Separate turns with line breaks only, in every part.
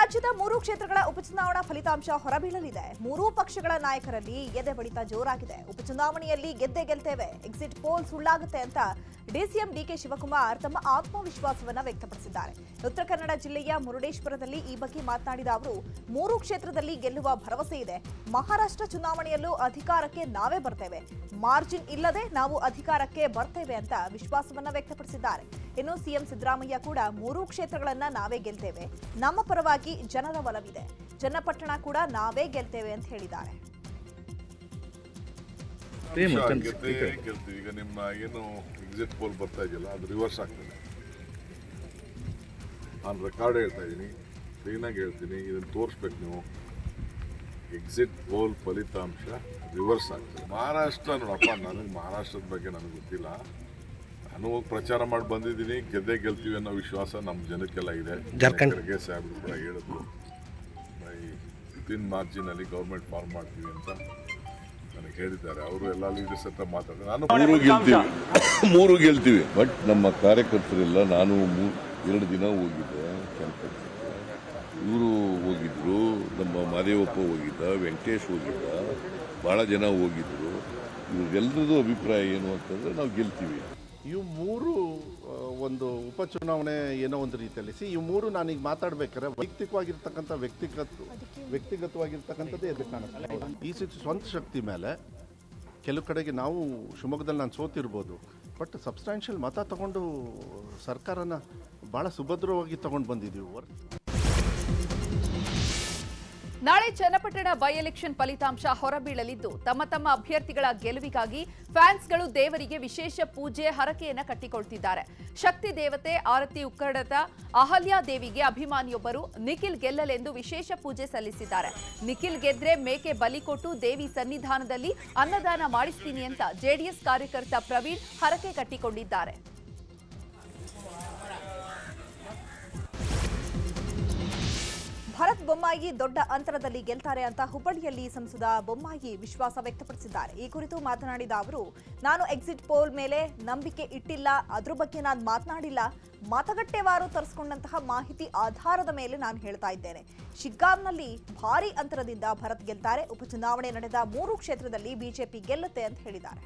ರಾಜ್ಯದ 3 ಕ್ಷೇತ್ರಗಳ ಉಪಚುನಾವಣಾ ಫಲಿತಾಂಶ ಹೊರಬೀಳಲಿದೆ. 3 ಪಕ್ಷಗಳ ನಾಯಕರಲ್ಲಿ ಎದೆ ಬಡಿತ ಜೋರಾಗಿದೆ. ಉಪಚುನಾವಣೆಯಲ್ಲಿ ಗೆದ್ದೇ ಗೆಲ್ತೇವೆ, ಎಕ್ಸಿಟ್ ಪೋಲ್ ಸುಳ್ಳಾಗುತ್ತೆ ಅಂತ ಡಿಸಿಎಂ ಡಿಕೆ ಶಿವಕುಮಾರ್ ತಮ್ಮ ಆತ್ಮವಿಶ್ವಾಸವನ್ನ ವ್ಯಕ್ತಪಡಿಸಿದ್ದಾರೆ. ಉತ್ತರ ಕನ್ನಡ ಜಿಲ್ಲೆಯ ಮುರುಡೇಶ್ವರದಲ್ಲಿ ಈ ಬಗ್ಗೆ ಮಾತನಾಡಿದ ಅವರು, 3 ಕ್ಷೇತ್ರದಲ್ಲಿ ಗೆಲ್ಲುವ ಭರವಸೆ ಇದೆ. ಮಹಾರಾಷ್ಟ್ರ ಚುನಾವಣೆಯಲ್ಲೂ ಅಧಿಕಾರಕ್ಕೆ ನಾವೇ ಬರ್ತೇವೆ, ಮಾರ್ಜಿನ್ ಇಲ್ಲದೆ ನಾವು ಅಧಿಕಾರಕ್ಕೆ ಬರ್ತೇವೆ ಅಂತ ವಿಶ್ವಾಸವನ್ನ ವ್ಯಕ್ತಪಡಿಸಿದ್ದಾರೆ. ಇನ್ನು ಸಿಎಂ ಸಿದ್ದರಾಮಯ್ಯ ಕೂಡ 3 ಕ್ಷೇತ್ರಗಳನ್ನ ನಾವೇ ಗೆಲ್ತೇವೆ, ನಮ್ಮ ಪರವಾಗಿ ಜನರ ಒಲವಿದೆ, ಚನ್ನಪಟ್ಟಣ ಕೂಡ ನಾವೇ ಗೆಲ್ತೇವೆ ಅಂತ ಹೇಳಿದ್ದಾರೆ.
ಈಗ ನಿಮ್ಮ ಏನು ಎಕ್ಸಿಟ್ ಪೋಲ್ ಬರ್ತಾ ಇದೆಯಲ್ಲ, ಅದು ರಿವರ್ಸ್ ಆಗ್ತದೆ. ನಾನು ರೆಕಾರ್ಡ್ ಹೇಳ್ತಾ ಇದ್ದೀನಿ, ಕ್ಲೀನಾಗಿ ಹೇಳ್ತೀನಿ, ಇದನ್ನು ತೋರಿಸ್ಬೇಕು ನೀವು. ಎಕ್ಸಿಟ್ ಪೋಲ್ ಫಲಿತಾಂಶ ರಿವರ್ಸ್ ಆಗ್ತದೆ. ಮಹಾರಾಷ್ಟ್ರ ನೋಡಪ್ಪ, ನನಗೆ ಮಹಾರಾಷ್ಟ್ರದ ಬಗ್ಗೆ ನನಗೆ ಗೊತ್ತಿಲ್ಲ. ನಾನು ಹೋಗಿ ಪ್ರಚಾರ ಮಾಡಿ ಬಂದಿದ್ದೀನಿ, ಗೆದ್ದೇ ಗೆಲ್ತೀವಿ ಅನ್ನೋ ವಿಶ್ವಾಸ ನಮ್ಮ ಜನಕ್ಕೆಲ್ಲ ಇದೆ. ಖರ್ಗೆ ಸಾಹೇಬರು ಕೂಡ ಹೇಳಿದ್ರು, ವಿತಿನ್ ಮಾರ್ಜಿನಲ್ಲಿ ಗೌರ್ಮೆಂಟ್ ಫಾರ್ಮ್ ಮಾಡ್ತೀವಿ ಅಂತ ನನಗೆ ಹೇಳಿದ್ದಾರೆ. ಅವರು ಎಲ್ಲ ಲೀಡರ್ಸ್ ಹತ್ರ ಮಾತಾಡಿದ್ರು. ನಾನು
3 ಗೆಲ್ತೀವಿ, ಬಟ್ ನಮ್ಮ ಕಾರ್ಯಕರ್ತರೆಲ್ಲ, ನಾನು 2 ದಿನ ಹೋಗಿದ್ದೆ ಕ್ಯಾಂಪಸ್ಗೆ, ಇವರು ಹೋಗಿದ್ರು, ನಮ್ಮ ಮಾದೇವಪ್ಪ ಹೋಗಿದ್ದ, ವೆಂಕಟೇಶ್ ಹೋಗಿದ್ದ, ಭಾಳ ಜನ ಹೋಗಿದ್ರು. ಇವ್ರಿಗೆಲ್ಲರದ್ದು ಅಭಿಪ್ರಾಯ ಏನು ಅಂತಂದರೆ ನಾವು ಗೆಲ್ತೀವಿ.
ಇವು 3 ಒಂದು ಉಪಚುನಾವಣೆ ಏನೋ ಒಂದು ರೀತಿಯಲ್ಲಿ ಇವು 3 ನಾನೀಗ ಮಾತಾಡ್ಬೇಕಾದ್ರೆ ವ್ಯಕ್ತಿಗತವಾಗಿರ್ತಕ್ಕಂಥದ್ದೇ ಎದ್ದು ಕಾಣುತ್ತೆ. ಈ ಸ್ವಂತ ಶಕ್ತಿ ಮೇಲೆ ಕೆಲವು ಕಡೆಗೆ ನಾವು ಶಿವಮೊಗ್ಗದಲ್ಲಿ ನಾನು ಸೋತಿರ್ಬೋದು, ಬಟ್ ಸಬ್ಸ್ಟ್ಯಾನ್ಷಿಯಲ್ ಮತ ತಗೊಂಡು ಸರ್ಕಾರನ ಭಾಳ ಸುಭದ್ರವಾಗಿ ತಗೊಂಡು ಬಂದಿದ್ದೀವಿ.
ನಾಳೆ ಚನ್ನಪಟ್ಟಣ ಬೈ ಎಲೆಕ್ಷನ್ ಫಲಿತಾಂಶ ಹೊರಬೀಳಲಿದ್ದು, ತಮ್ಮ ತಮ್ಮ ಅಭ್ಯರ್ಥಿಗಳ ಗೆಲುವಿಗಾಗಿ ಫ್ಯಾನ್ಸ್ಗಳು ದೇವರಿಗೆ ವಿಶೇಷ ಪೂಜೆ ಹರಕೆಯನ್ನ ಕಟ್ಟಿಕೊಳ್ತಿದ್ದಾರೆ. ಶಕ್ತಿ ದೇವತೆ ಆರತಿ ಉಕ್ಕಡದ ಅಹಲ್ಯಾ ದೇವಿಗೆ ಅಭಿಮಾನಿಯೊಬ್ಬರು ನಿಖಿಲ್ ಗೆಲ್ಲಲೆಂದು ವಿಶೇಷ ಪೂಜೆ ಸಲ್ಲಿಸಿದ್ದಾರೆ. ನಿಖಿಲ್ ಗೆದ್ರೆ ಮೇಕೆ ಬಲಿ ಕೊಟ್ಟು ದೇವಿ ಸನ್ನಿಧಾನದಲ್ಲಿ ಅನ್ನದಾನ ಮಾಡಿಸ್ತೀನಿ ಅಂತ ಜೆಡಿಎಸ್ ಕಾರ್ಯಕರ್ತ ಪ್ರವೀಣ್ ಹರಕೆ ಕಟ್ಟಿಕೊಂಡಿದ್ದಾರೆ.
ಭರತ್ ಬೊಮ್ಮಾಯಿ ದೊಡ್ಡ ಅಂತರದಲ್ಲಿ ಗೆಲ್ತಾರೆ ಅಂತ ಹುಬ್ಬಳ್ಳಿಯಲ್ಲಿ ಸಂಸದ ಬೊಮ್ಮಾಯಿ ವಿಶ್ವಾಸ ವ್ಯಕ್ತಪಡಿಸಿದ್ದಾರೆ. ಈ ಕುರಿತು ಮಾತನಾಡಿದ ಅವರು, ನಾನು ಎಕ್ಸಿಟ್ ಪೋಲ್ ಮೇಲೆ ನಂಬಿಕೆ ಇಟ್ಟಿಲ್ಲ, ಅದ್ರ ಬಗ್ಗೆ ನಾನು ಮಾತನಾಡಿಲ್ಲ. ಮತಗಟ್ಟೆವಾರು ತರಿಸಿಕೊಂಡಂತಹ ಮಾಹಿತಿ ಆಧಾರದ ಮೇಲೆ ನಾನು ಹೇಳ್ತಾ ಇದ್ದೇನೆ. ಶಿಗ್ಗಾಂವ್ನಲ್ಲಿ ಭಾರಿ ಅಂತರದಿಂದ ಭರತ್ ಗೆಲ್ತಾರೆ. ಉಪಚುನಾವಣೆ ನಡೆದ 3 ಕ್ಷೇತ್ರದಲ್ಲಿ ಬಿಜೆಪಿ ಗೆಲ್ಲುತ್ತೆ ಅಂತ ಹೇಳಿದ್ದಾರೆ.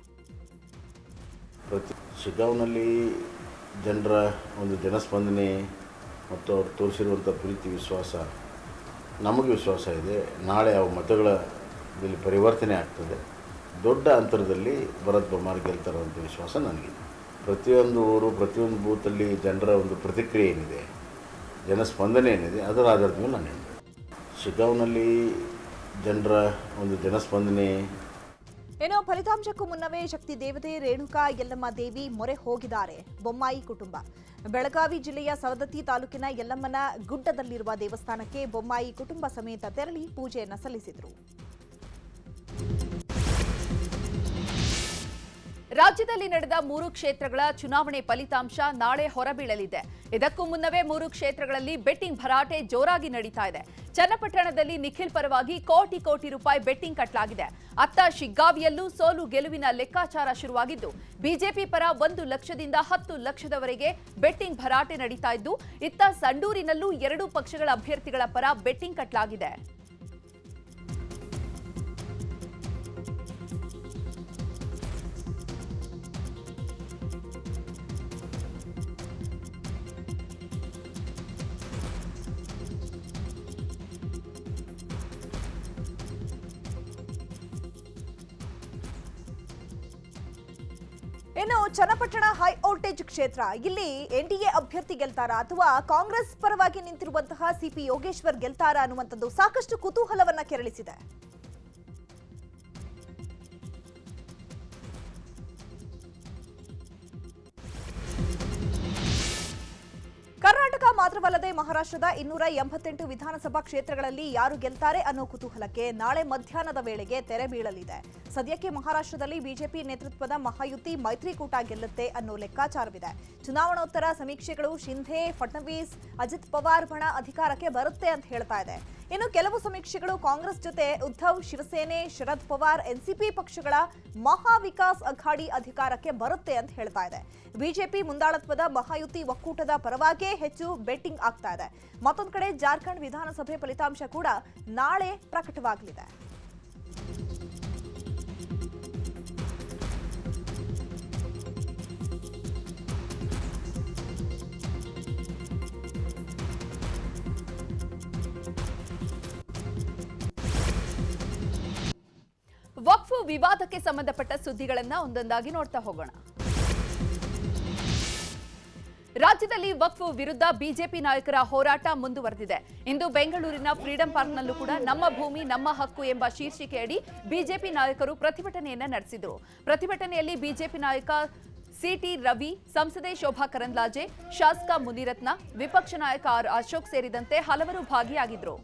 ಶಿಗ್ಗಾಂವ್ನಲ್ಲಿ ಜನರ ಒಂದು ಜನಸ್ಪಂದನೆ ಮತ್ತು ಅವರು ತೋರಿಸಿರುವಂಥ ಪ್ರೀತಿ ವಿಶ್ವಾಸ ನಮಗೆ ವಿಶ್ವಾಸ ಇದೆ. ನಾಳೆ ಅವು ಮತಗಳಲ್ಲಿ ಪರಿವರ್ತನೆ ಆಗ್ತದೆ. ದೊಡ್ಡ ಅಂತರದಲ್ಲಿ ಭರತ್ ಬೊಮ್ಮಾಯಿ ಗೆಲ್ತಾರಂಥ ವಿಶ್ವಾಸ ನನಗಿದೆ. ಪ್ರತಿಯೊಂದು ಊರು, ಪ್ರತಿಯೊಂದು ಬೂತಲ್ಲಿ ಜನರ ಒಂದು ಪ್ರತಿಕ್ರಿಯೆ ಏನಿದೆ, ಜನಸ್ಪಂದನೆ ಏನಿದೆ, ಅದರ ಆಧಾರದ ಮೇಲೆ ನಾನು ಹೇಳಿದೆ. ಶಿಗ್ಗಾಂವ್ನಲ್ಲಿ ಜನರ ಒಂದು ಜನಸ್ಪಂದನೆ.
ಏನೋ ಫಲಿತಾಂಶಕ್ಕೂ ಮುನ್ನವೇ ಶಕ್ತಿ ದೇವತೆ ರೇಣುಕಾ ಯಲ್ಲಮ್ಮ ದೇವಿ ಮೊರೆ ಹೋಗಿದ್ದಾರೆ ಬೊಮ್ಮಾಯಿ ಕುಟುಂಬ. ಬೆಳಗಾವಿ ಜಿಲ್ಲೆಯ ಸವದತ್ತಿ ತಾಲೂಕಿನ ಯಲ್ಲಮ್ಮನ ಗುಡ್ಡದಲ್ಲಿರುವ ದೇವಸ್ಥಾನಕ್ಕೆ ಬೊಮ್ಮಾಯಿ ಕುಟುಂಬ ಸಮೇತ ತೆರಳಿ ಪೂಜೆಯನ್ನು ಸಲ್ಲಿಸಿದರು.
ರಾಜ್ಯದಲ್ಲಿ ನಡೆದ 3 ಕ್ಷೇತ್ರಗಳ ಚುನಾವಣೆ ಫಲಿತಾಂಶ ನಾಳೆ ಹೊರಬೀಳಲಿದೆ. ಇದಕ್ಕೂ ಮುನ್ನವೇ 3 ಕ್ಷೇತ್ರಗಳಲ್ಲಿ ಬೆಟ್ಟಿಂಗ್ ಭರಾಟೆ ಜೋರಾಗಿ ನಡೀತಾ ಇದೆ. ಚನ್ನಪಟ್ಟಣದಲ್ಲಿ ನಿಖಿಲ್ ಪರವಾಗಿ ಕೋಟಿ ಕೋಟಿ ರೂಪಾಯಿ ಬೆಟ್ಟಿಂಗ್ ಕಟ್ಟಲಾಗಿದೆ. ಅತ್ತ ಶಿಗ್ಗಾವಿಯಲ್ಲೂ ಸೋಲು ಗೆಲುವಿನ ಲೆಕ್ಕಾಚಾರ ಶುರುವಾಗಿದ್ದು, ಬಿಜೆಪಿ ಪರ 1 ಲಕ್ಷದಿಂದ 10 ಲಕ್ಷದವರೆಗೆ ಬೆಟ್ಟಿಂಗ್ ಭರಾಟೆ ನಡೀತಾ ಇದ್ದು, ಇತ್ತ ಸಂಡೂರಿನಲ್ಲೂ 2 ಪಕ್ಷಗಳ ಅಭ್ಯರ್ಥಿಗಳ ಪರ ಬೆಟ್ಟಿಂಗ್ ಕಟ್ಟಲಾಗಿದೆ.
ಇನ್ನು ಚನ್ನಪಟ್ಟಣ ಹೈ ವೋಲ್ಟೇಜ್ ಕ್ಷೇತ್ರ, ಇಲ್ಲಿ ಎನ್ಡಿಎ ಅಭ್ಯರ್ಥಿ ಗೆಲ್ತಾರಾ ಅಥವಾ ಕಾಂಗ್ರೆಸ್ ಪರವಾಗಿ ನಿಂತಿರುವಂತಹ ಸಿಪಿ ಯೋಗೇಶ್ವರ್ ಗೆಲ್ತಾರಾ ಅನ್ನುವಂಥದ್ದು ಸಾಕಷ್ಟು ಕುತೂಹಲವನ್ನ ಕೆರಳಿಸಿದೆ. ಕರ್ನಾಟಕ ಮಾತ್ರವಲ್ಲದೆ ಮಹಾರಾಷ್ಟ್ರದ 288 ವಿಧಾನಸಭಾ ಕ್ಷೇತ್ರಗಳಲ್ಲಿ ಯಾರು ಗೆಲ್ತಾರೆ ಅನ್ನೋ ಕುತೂಹಲಕ್ಕೆ ನಾಳೆ ಮಧ್ಯಾಹ್ನದ ವೇಳೆಗೆ ತೆರೆ ಬೀಳಲಿದೆ. ಸದ್ಯಕ್ಕೆ ಮಹಾರಾಷ್ಟ್ರದಲ್ಲಿ ಬಿಜೆಪಿ ನೇತೃತ್ವದ ಮಹಾಯುತಿ ಮೈತ್ರಿಕೂಟ ಗೆಲ್ಲುತ್ತೆ ಅನ್ನೋ ಲೆಕ್ಕಾಚಾರವಿದೆ. ಚುನಾವಣೋತ್ತರ ಸಮೀಕ್ಷೆಗಳು ಶಿಂಧೆ, ಫಡ್ನವೀಸ್, ಅಜಿತ್ ಪವಾರ್ ಬಣ ಅಧಿಕಾರಕ್ಕೆ ಬರುತ್ತೆ ಅಂತ ಹೇಳ್ತಾ ಇದೆ. ಇನ್ನು ಕೆಲವು ಸಮೀಕ್ಷೆಗಳು ಕಾಂಗ್ರೆಸ್ ಜೊತೆ ಉದ್ಧವ್, ಶಿವಸೇನೆ, ಶರದ್ ಪವಾರ್, ಎನ್ಸಿಪಿ ಪಕ್ಷಗಳ ಮಹಾ ವಿಕಾಸ್ ಅಘಾಡಿ ಅಧಿಕಾರಕ್ಕೆ ಬರುತ್ತೆ ಅಂತ ಹೇಳ್ತಾ ಇದೆ. ಬಿಜೆಪಿ ಮುಂದಾಳತ್ವದ ಮಹಾಯುತಿ ಒಕ್ಕೂಟದ ಪರವಾಗಿಯೇ ಹೆಚ್ಚು ಬೆಟ್ಟಿಂಗ್ ಆಗ್ತಾ ಇದೆ. ಮತ್ತೊಂದು ಕಡೆ ಜಾರ್ಖಂಡ್ ವಿಧಾನಸಭೆ ಫಲಿತಾಂಶ ಕೂಡ ನಾಳೆ ಪ್ರಕಟವಾಗಲಿದೆ.
ವಕ್ಫ್ ವಿವಾದಕ್ಕೆ ಸಂಬಂಧಪಟ್ಟ ಸುದ್ದಿಗಳನ್ನ ಒಂದೊಂದಾಗಿ ನೋಡ್ತಾ ಹೋಗೋಣ. ರಾಜ್ಯದಲ್ಲಿ ವಕ್ಫ್ ವಿರುದ್ಧ ಬಿಜೆಪಿ ನಾಯಕರ ಹೋರಾಟ ಮುಂದುವರೆದಿದೆ. ಇಂದು ಬೆಂಗಳೂರಿನ ಫ್ರೀಡಂ ಪಾರ್ಕ್ನಲ್ಲೂ ಕೂಡ ನಮ್ಮ ಭೂಮಿ ನಮ್ಮ ಹಕ್ಕು ಎಂಬ ಶೀರ್ಷಿಕೆಯಡಿ ಬಿಜೆಪಿ ನಾಯಕರು ಪ್ರತಿಭಟನೆಯನ್ನ ನಡೆಸಿದರು. ಪ್ರತಿಭಟನೆಯಲ್ಲಿ ಬಿಜೆಪಿ ನಾಯಕ ಸಿಟಿ ರವಿ, ಸಂಸದೆ ಶೋಭಾ ಕರಂದ್ಲಾಜೆ, ಶಾಸಕ ಮುನಿರತ್ನ, ವಿಪಕ್ಷ ನಾಯಕ ಆರ್ ಅಶೋಕ್ ಸೇರಿದಂತೆ ಹಲವರು ಭಾಗಿಯಾಗಿದ್ದರು.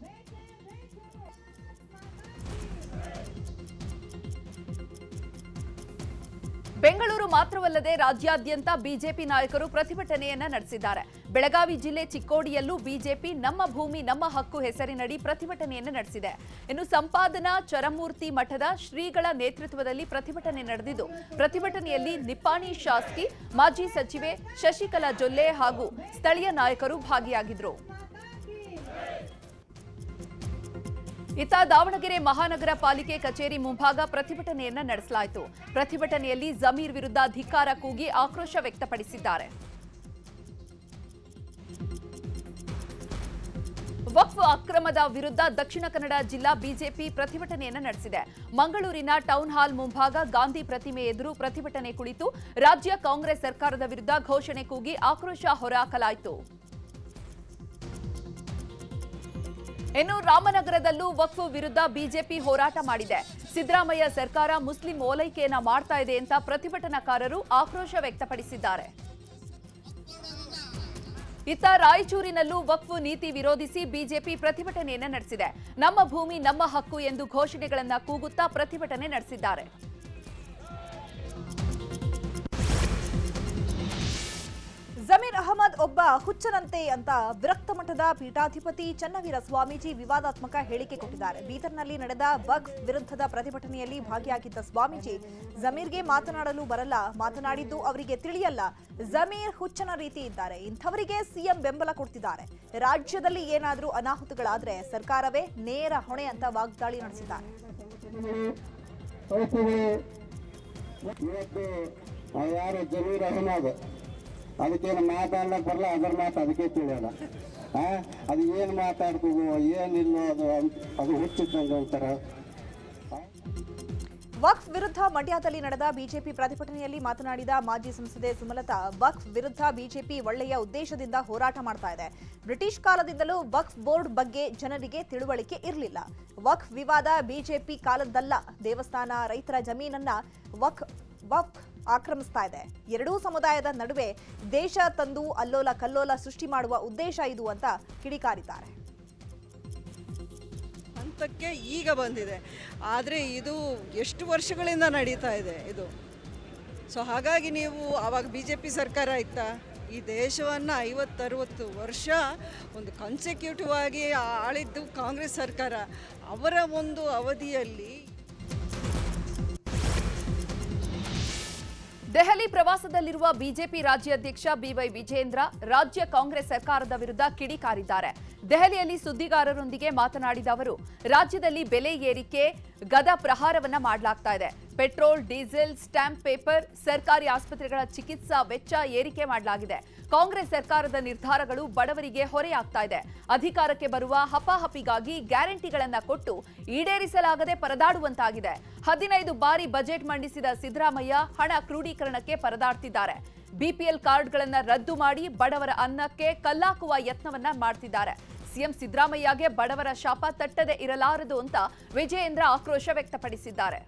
ಬೆಂಗಳೂರು ಮಾತ್ರವಲ್ಲದೆ ರಾಜ್ಯಾದ್ಯಂತ ಬಿಜೆಪಿ ನಾಯಕರು ಪ್ರತಿಭಟನೆಯನ್ನ ನಡೆಸಿದ್ದಾರೆ. ಬೆಳಗಾವಿ ಜಿಲ್ಲೆ ಚಿಕ್ಕೋಡಿಯಲ್ಲೂ ಬಿಜೆಪಿ ನಮ್ಮ ಭೂಮಿ ನಮ್ಮ ಹಕ್ಕು ಹೆಸರಿನಡಿ ಪ್ರತಿಭಟನೆಯನ್ನು ನಡೆಸಿದೆ. ಇನ್ನು ಸಂಪಾದನಾ ಚರಮೂರ್ತಿ ಮಠದ ಶ್ರೀಗಳ ನೇತೃತ್ವದಲ್ಲಿ ಪ್ರತಿಭಟನೆ ನಡೆದಿದ್ದು, ಪ್ರತಿಭಟನೆಯಲ್ಲಿ ನಿಪ್ಪಾಣಿ ಶಾಸಕಿ, ಮಾಜಿ ಸಚಿವೆ ಶಶಿಕಲಾ ಜೊಲ್ಲೆ ಹಾಗೂ ಸ್ಥಳೀಯ ನಾಯಕರು ಭಾಗಿಯಾಗಿದ್ದರು. ಇತ್ತ ದಾವಣಗೆರೆ ಮಹಾನಗರ ಪಾಲಿಕೆ ಕಚೇರಿ ಮುಂಭಾಗ ಪ್ರತಿಭಟನೆಯನ್ನ ನಡೆಸಲಾಯಿತು. ಪ್ರತಿಭಟನೆಯಲ್ಲಿ ಜಮೀರ್ ವಿರುದ್ಧ ಧಿಕ್ಕಾರ ಕೂಗಿ ಆಕ್ರೋಶ ವ್ಯಕ್ತಪಡಿಸಿದ್ದಾರೆ. ವಕ್ಫ್ ಅಕ್ರಮದ ವಿರುದ್ಧ ದಕ್ಷಿಣ ಕನ್ನಡ ಜಿಲ್ಲಾ ಬಿಜೆಪಿ ಪ್ರತಿಭಟನೆಯನ್ನ ನಡೆಸಿದೆ. ಮಂಗಳೂರಿನ ಟೌನ್ ಹಾಲ್ ಮುಂಭಾಗ ಗಾಂಧಿ ಪ್ರತಿಮೆ ಎದುರು ಪ್ರತಿಭಟನೆ ಕುಳಿತು ರಾಜ್ಯ ಕಾಂಗ್ರೆಸ್ ಸರ್ಕಾರದ ವಿರುದ್ಧ ಘೋಷಣೆ ಕೂಗಿ ಆಕ್ರೋಶ ಹೊರಹಾಕಲಾಯಿತು. ಇನ್ನು ರಾಮನಗರದಲ್ಲೂ ವಕ್ಫ್ ವಿರುದ್ಧ ಬಿಜೆಪಿ ಹೋರಾಟ ಮಾಡಿದೆ. ಸಿದ್ದರಾಮಯ್ಯ ಸರ್ಕಾರ ಮುಸ್ಲಿಂ ಓಲೈಕೆಯನ್ನ ಮಾಡ್ತಾ ಇದೆ ಅಂತ ಪ್ರತಿಭಟನಾಕಾರರು ಆಕ್ರೋಶ ವ್ಯಕ್ತಪಡಿಸಿದ್ದಾರೆ. ಇತ್ತ ರಾಯಚೂರಿನಲ್ಲೂ ವಕ್ಫ್ ನೀತಿ ವಿರೋಧಿಸಿ ಬಿಜೆಪಿ ಪ್ರತಿಭಟನೆಯನ್ನ ನಡೆಸಿದೆ. ನಮ್ಮ ಭೂಮಿ ನಮ್ಮ ಹಕ್ಕು ಎಂದು ಘೋಷಣೆಗಳನ್ನ ಕೂಗುತ್ತಾ ಪ್ರತಿಭಟನೆ ನಡೆಸಿದ್ದಾರೆ.
ಜಮೀರ್ ಅಹಮದ್ ಒಬ್ಬ ಹುಚ್ಚನಂತೆ ಅಂತ ವಿರಕ್ತ ಮಠದ ಪೀಠಾಧಿಪತಿ ಚನ್ನವೀರ ಸ್ವಾಮೀಜಿ ವಿವಾದಾತ್ಮಕ ಹೇಳಿಕೆ ಕೊಟ್ಟಿದ್ದಾರೆ. ಬೀದರ್ನಲ್ಲಿ ನಡೆದ ವಕ್ಫ್ ವಿರುದ್ಧದ ಪ್ರತಿಭಟನೆಯಲ್ಲಿ ಭಾಗಿಯಾಗಿದ್ದ ಸ್ವಾಮೀಜಿ, ಜಮೀರ್ಗೆ ಮಾತನಾಡಲು ಬರಲ್ಲ, ಮಾತನಾಡಿದ್ದು ಅವರಿಗೆ ತಿಳಿಯಲ್ಲ, ಜಮೀರ್ ಹುಚ್ಚನ ರೀತಿ ಇದ್ದಾರೆ, ಇಂಥವರಿಗೆ ಸಿಎಂ ಬೆಂಬಲ ಕೊಡ್ತಿದ್ದಾರೆ, ರಾಜ್ಯದಲ್ಲಿ ಏನಾದರೂ ಅನಾಹುತಗಳಾದ್ರೆ ಸರ್ಕಾರವೇ ನೇರ ಹೊಣೆ ಅಂತ ವಾಗ್ದಾಳಿ ನಡೆಸಿದ್ದಾರೆ.
ಯಾರು ಜಮೀರ್ ಅಹಮದ್ ಅದಕ್ಕೇನು ಮಾತಾಡ್ಲಕ್ಕೆ ಬರಲ್ಲ, ಅದರ ಮಾತು ಅದಕ್ಕೆ ತಿಳಿಯಲ್ಲ. ಅದು ಏನು ಮಾತಾಡ್ತೀವೋ ಏನಿಲ್ಲ ಅದು ಹುಚ್ಚಿದ್ದಂಗೆ ಅಂತಾರೆ.
ವಕ್ಫ್ ವಿರುದ್ಧ ಮಂಡ್ಯದಲ್ಲಿ ನಡೆದ ಬಿಜೆಪಿ ಪ್ರತಿಭಟನೆಯಲ್ಲಿ ಮಾತನಾಡಿದ ಮಾಜಿ ಸಂಸದೆ ಸುಮಲತಾ, ವಕ್ಫ್ ವಿರುದ್ಧ ಬಿಜೆಪಿ ಒಳ್ಳೆಯ ಉದ್ದೇಶದಿಂದ ಹೋರಾಟ ಮಾಡ್ತಾ ಇದೆ. ಬ್ರಿಟಿಷ್ ಕಾಲದಿಂದಲೂ ವಕ್ಫ್ ಬೋರ್ಡ್ ಬಗ್ಗೆ ಜನರಿಗೆ ತಿಳುವಳಿಕೆ ಇರಲಿಲ್ಲ. ವಕ್ಫ್ ವಿವಾದ ಬಿಜೆಪಿ ಕಾಲದ್ದಲ್ಲ. ದೇವಸ್ಥಾನ, ರೈತರ ಜಮೀನನ್ನ ವಕ್ಫ್ ಆಕ್ರಮಿಸ್ತಾ ಇದೆ. ಎರಡೂ ಸಮುದಾಯದ ನಡುವೆ ದೇಶ ತಂದು ಅಲ್ಲೋಲ ಕಲ್ಲೋಲ ಸೃಷ್ಟಿ ಮಾಡುವ ಉದ್ದೇಶ ಇದು ಅಂತ ಕಿಡಿಕಾರಿದ್ದಾರೆ.
ಹಂತಕ್ಕೆ ಈಗ ಬಂದಿದೆ, ಆದರೆ ಇದು ಎಷ್ಟು ವರ್ಷಗಳಿಂದ ನಡೀತಾ ಇದೆ ಇದು. ಸೊ ಹಾಗಾಗಿ ನೀವು ಆವಾಗ BJP ಸರ್ಕಾರ ಇತ್ತಾ, ಈ ದೇಶವನ್ನು 50-60 ವರ್ಷ ಒಂದು ಕನ್ಸಿಕ್ಯೂಟಿವ್ ಆಗಿ ಆಳಿದ್ದು ಕಾಂಗ್ರೆಸ್ ಸರ್ಕಾರ. ಅವರ ಒಂದು ಅವಧಿಯಲ್ಲಿ
ದೆಹಲಿ ಪ್ರವಾಸದಲ್ಲಿರುವ ಬಿಜೆಪಿ ರಾಜ್ಯಾಧ್ಯಕ್ಷ ಬಿವೈ ವಿಜೇಂದ್ರ ರಾಜ್ಯ ಕಾಂಗ್ರೆಸ್ ಸರ್ಕಾರದ ವಿರುದ್ಧ ಕಿಡಿಕಾರಿದ್ದಾರೆ. ದೆಹಲಿಯಲ್ಲಿ ಸುದ್ದಿಗಾರರೊಂದಿಗೆ ಮಾತನಾಡಿದ ಅವರು, ರಾಜ್ಯದಲ್ಲಿ ಬೆಲೆ ಏರಿಕೆ ಗದಾ ಪ್ರಹಾರವನ್ನ ಮಾಡಲಾಗ್ತಾ ಇದೆ. ಪೆಟ್ರೋಲ್, ಡೀಸೆಲ್, ಸ್ಟಾಂಪ್ ಪೇಪರ್, ಸರ್ಕಾರಿ ಆಸ್ಪತ್ರೆಗಳ ಚಿಕಿತ್ಸಾ ವೆಚ್ಚ ಏರಿಕೆ ಮಾಡಲಾಗಿದೆ. ಕಾಂಗ್ರೆಸ್ ಸರ್ಕಾರದ ನಿರ್ಧಾರಗಳು ಬಡವರಿಗೆ ಹೊರೆಯಾಗ್ತಾ ಇದೆ. ಅಧಿಕಾರಕ್ಕೆ ಬರುವ ಹಪಾಹಪಿಗಾಗಿ ಗ್ಯಾರಂಟಿಗಳನ್ನ ಕೊಟ್ಟು ಈಡೇರಿಸಲಾಗದೆ ಪರದಾಡುವಂತಾಗಿದೆ. 15 ಬಾರಿ ಬಜೆಟ್ ಮಂಡಿಸಿದ ಸಿದ್ದರಾಮಯ್ಯ ಹಣ ಕ್ರೋಢೀಕರಣಕ್ಕೆ ಪರದಾಡ್ತಿದ್ದಾರೆ. ಬಿಪಿಎಲ್ ಕಾರ್ಡ್ಗಳನ್ನ ರದ್ದು ಮಾಡಿ ಬಡವರ ಅನ್ನಕ್ಕೆ ಕಲ್ಲಾಕುವ ಯತ್ನವನ್ನ ಮಾಡ್ತಿದ್ದಾರೆ. ಸಿಎಂ ಸಿದ್ದರಾಮಯ್ಯಗೆ ಬಡವರ ಶಾಪ ತಟ್ಟದೆ ಇರಲಾರದು ಅಂತ ವಿಜಯೇಂದ್ರ ಆಕ್ರೋಶ ವ್ಯಕ್ತಪಡಿಸಿದ್ದಾರೆ.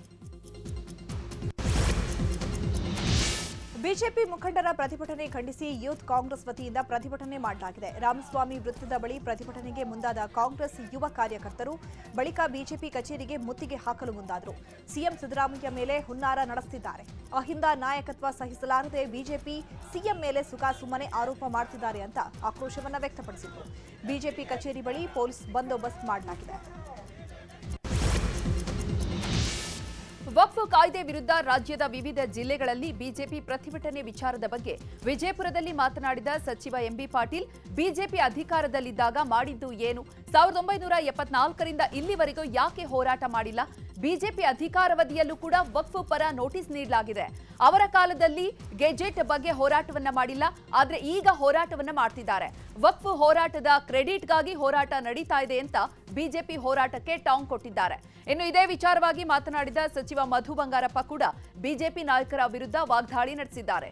ಬಿಜೆಪಿ ಮುಖಂಡರ ಪ್ರತಿಭಟನೆ ಖಂಡಿಸಿ ಯೂತ್ ಕಾಂಗ್ರೆಸ್ ವತಿಯಿಂದ ಪ್ರತಿಭಟನೆ ಮಾಡಲಾಗಿದೆ. ರಾಮಸ್ವಾಮಿ ವೃತ್ತದ ಬಳಿ ಪ್ರತಿಭಟನೆಗೆ ಮುಂದಾದ ಕಾಂಗ್ರೆಸ್ ಯುವ ಕಾರ್ಯಕರ್ತರು ಬಳಿಕ ಬಿಜೆಪಿ ಕಚೇರಿಗೆ ಮುತ್ತಿಗೆ ಹಾಕಲು ಮುಂದಾದರು. ಸಿಎಂ ಸಿದ್ದರಾಮಯ್ಯ ಮೇಲೆ ಹುನ್ನಾರ ನಡೆಸುತ್ತಿದ್ದಾರೆ. ಅಹಿಂದ ನಾಯಕತ್ವ ಸಹಿಸಲಾರದೆ ಬಿಜೆಪಿ ಸಿಎಂ ಮೇಲೆ ಸುಖಾಸುಮ್ಮನೆ ಆರೋಪ ಮಾಡುತ್ತಿದ್ದಾರೆ ಅಂತ ಆಕ್ರೋಶವನ್ನ ವ್ಯಕ್ತಪಡಿಸಿದರು. ಬಿಜೆಪಿ ಕಚೇರಿ ಬಳಿ ಪೊಲೀಸ್ ಬಂದೋಬಸ್ತ್ ಮಾಡಲಾಗಿದೆ.
ವಕ್ಫ್ ಕಾಯ್ದೆ ವಿರುದ್ಧ ರಾಜ್ಯದ ವಿವಿಧ ಜಿಲ್ಲೆಗಳಲ್ಲಿ ಬಿಜೆಪಿ ಪ್ರತಿಭಟನೆ ವಿಚಾರದ ಬಗ್ಗೆ ವಿಜಯಪುರದಲ್ಲಿ ಮಾತನಾಡಿದ ಸಚಿವ ಎಂಬಿ ಪಾಟೀಲ್, ಬಿಜೆಪಿ ಅಧಿಕಾರದಲ್ಲಿದ್ದಾಗ ಮಾಡಿದ್ದು ಏನು? 1974ರಿಂದ ಇಲ್ಲಿವರೆಗೂ ಯಾಕೆ ಹೋರಾಟ ಮಾಡಿಲ್ಲ? ಬಿಜೆಪಿ ಅಧಿಕಾರಾವಧಿಯಲ್ಲೂ ಕೂಡ ವಕ್ಫ್ ಪರ ನೋಟಿಸ್ ನೀಡಲಾಗಿದೆ. ಅವರ ಕಾಲದಲ್ಲಿ ಗೆಜೆಟ್ ಬಗ್ಗೆ ಹೋರಾಟವನ್ನ ಮಾಡಿಲ್ಲ, ಆದ್ರೆ ಈಗ ಹೋರಾಟವನ್ನ ಮಾಡ್ತಿದ್ದಾರೆ. ವಕ್ಫ್ ಹೋರಾಟದ ಕ್ರೆಡಿಟ್ಗಾಗಿ ಹೋರಾಟ ನಡೀತಾ ಇದೆ ಅಂತ ಬಿಜೆಪಿ ಹೋರಾಟಕ್ಕೆ ಟಾಂಗ್ ಕೊಟ್ಟಿದ್ದಾರೆ. ಇನ್ನು ಇದೇ ವಿಚಾರವಾಗಿ ಮಾತನಾಡಿದ ಸಚಿವ ಮಧು ಬಂಗಾರಪ್ಪ ಕೂಡ ಬಿಜೆಪಿ ನಾಯಕರ ವಿರುದ್ಧ ವಾಗ್ದಾಳಿ ನಡೆಸಿದ್ದಾರೆ.